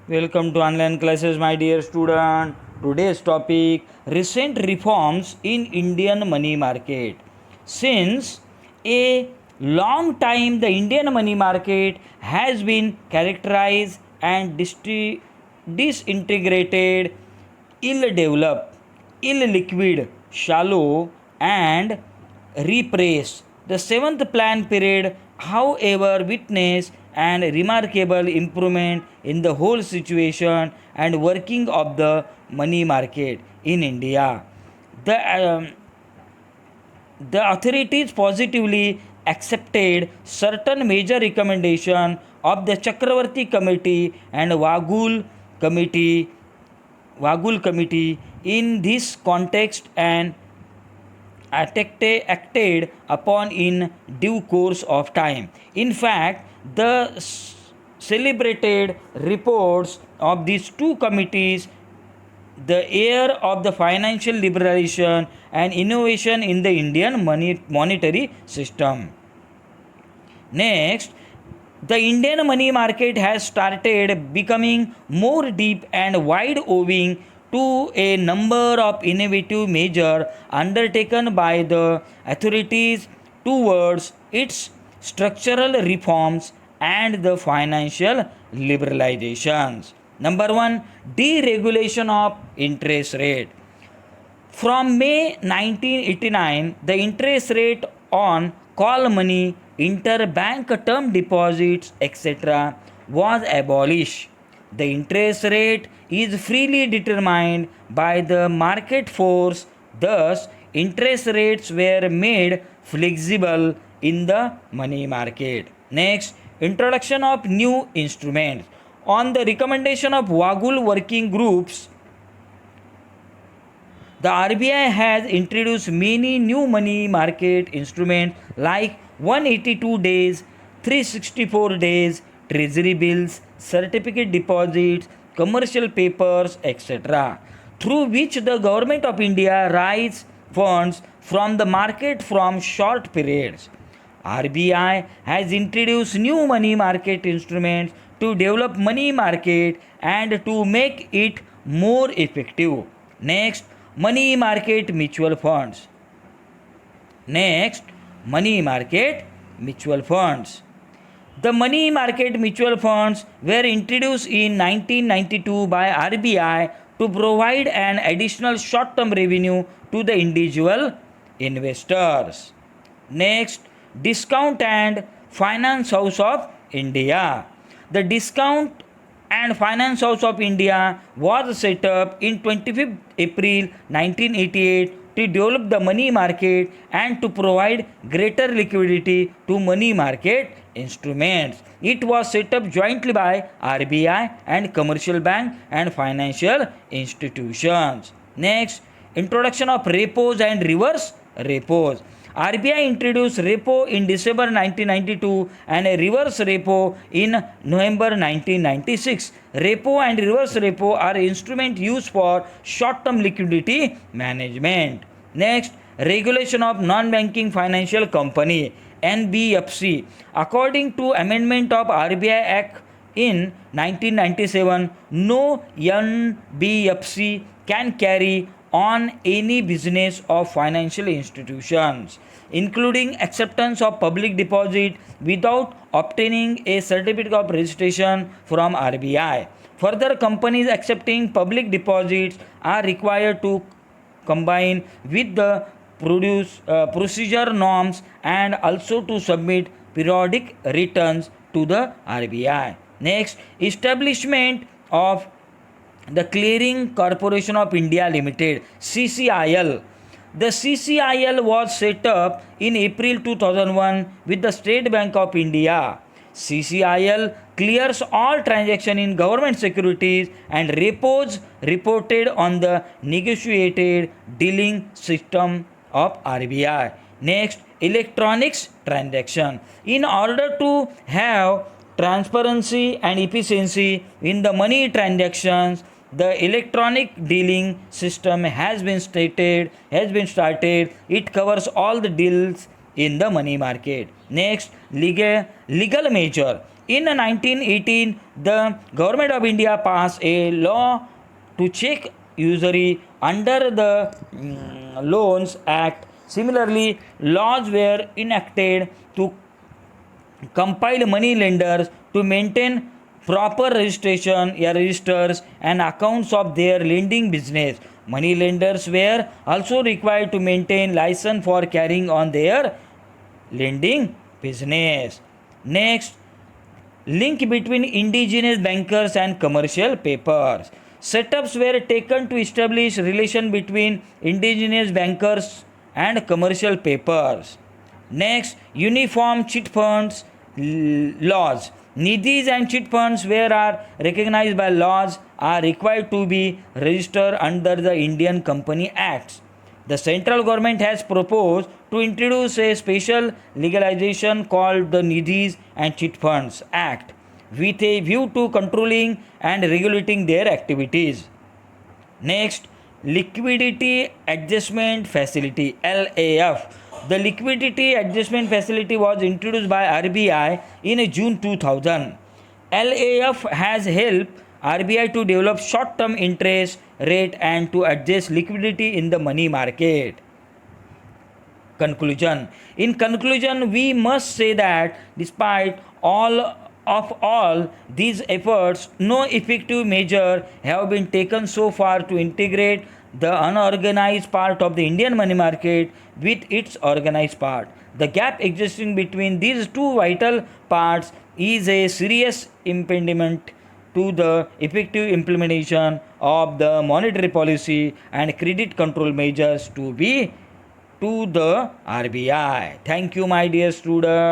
Welcome to online classes, my dear student. Today's topic: recent reforms in Indian money market. Since a long time, the Indian money market has been characterized and disintegrated, ill-developed, ill-liquid, shallow, and repressed. The seventh plan period, however, witnessed an remarkable improvement in the whole situation and working of the money market in India. The the authorities positively accepted certain major recommendations of the Chakravarti Committee and Committee Wagul Committee. In this context, and acted upon in due course of time. In fact, the celebrated reports of these two committees, the era of the financial liberalization and innovation in the Indian monetary system. Next, the Indian money market has started becoming more deep and wide owing to a number of innovative measures undertaken by the authorities towards its structural reforms and the financial liberalizations. Number one, deregulation of interest rate. From May 1989, the interest rate on call money, interbank term deposits, etc., was abolished. The interest rate is freely determined by the market force, thus, interest rates were made flexible in the money market. Next, introduction of new instruments. On the recommendation of Wagul working groups, the RBI has introduced many new money market instruments like 182 days, 364 days, treasury bills, certificate deposits, commercial papers, etc., through which the government of India raised funds from the market from short periods. RBI has introduced new money market instruments to develop money market and to make it more effective. Next, money market mutual funds. Next, money market mutual funds. The money market mutual funds were introduced in 1992 by RBI to provide an additional short term revenue to the individual investors. Next, Discount and Finance House of India. The Discount and Finance House of India was set up in 25th April 1988 to develop the money market and to provide greater liquidity to money market instruments. It was set up jointly by RBI and commercial bank and financial institutions. Next, introduction of repos and reverse repos. RBI introduced repo in December 1992 and a reverse repo in November 1996. Repo and reverse repo are instruments used for short-term liquidity management. Next, regulation of non-banking financial company (NBFC). According to amendment of RBI Act in 1997, no NBFC can carry on any business of financial institutions, including acceptance of public deposit, without obtaining a certificate of registration from RBI. Further, companies accepting public deposits are required to combine with the procedure norms and also to submit periodic returns to the RBI. Next, establishment of the Clearing Corporation of India Limited (CCIL). The CCIL was set up in April 2001 with the State Bank of India. CCIL clears all transactions in government securities and repos reported on the negotiated dealing system of RBI. Next, electronics transaction. In order to have transparency and efficiency in the money transactions, the electronic dealing system has been started. It covers all the deals in the money market. Next, legal measure. In 1918, the government of India passed a law to check usury under the Loans Act. Similarly, laws were enacted to compile money lenders to maintain proper registration, registers and accounts of their lending business. Money lenders were also required to maintain license for carrying on their lending business. Next, link between indigenous bankers and commercial papers. Setups were taken to establish relation between indigenous bankers and commercial papers. Next, uniform chit funds laws. Nidhis and chit funds where are recognized by laws are required to be registered under the Indian Company Acts. The central government has proposed to introduce a special legalization called the Nidhis and Chit Funds Act with a view to controlling and regulating their activities. Next, Liquidity Adjustment Facility LAF. The Liquidity Adjustment Facility was introduced by RBI in June 2000. LAF has helped RBI to develop short-term interest rate and to adjust liquidity in the money market. Conclusion. In conclusion, we must say that despite all these efforts, no effective measure have been taken so far to integrate the unorganized part of the Indian money market with its organized part. The gap existing between these two vital parts is a serious impediment to the effective implementation of the monetary policy and credit control measures to the RBI. Thank you, my dear students.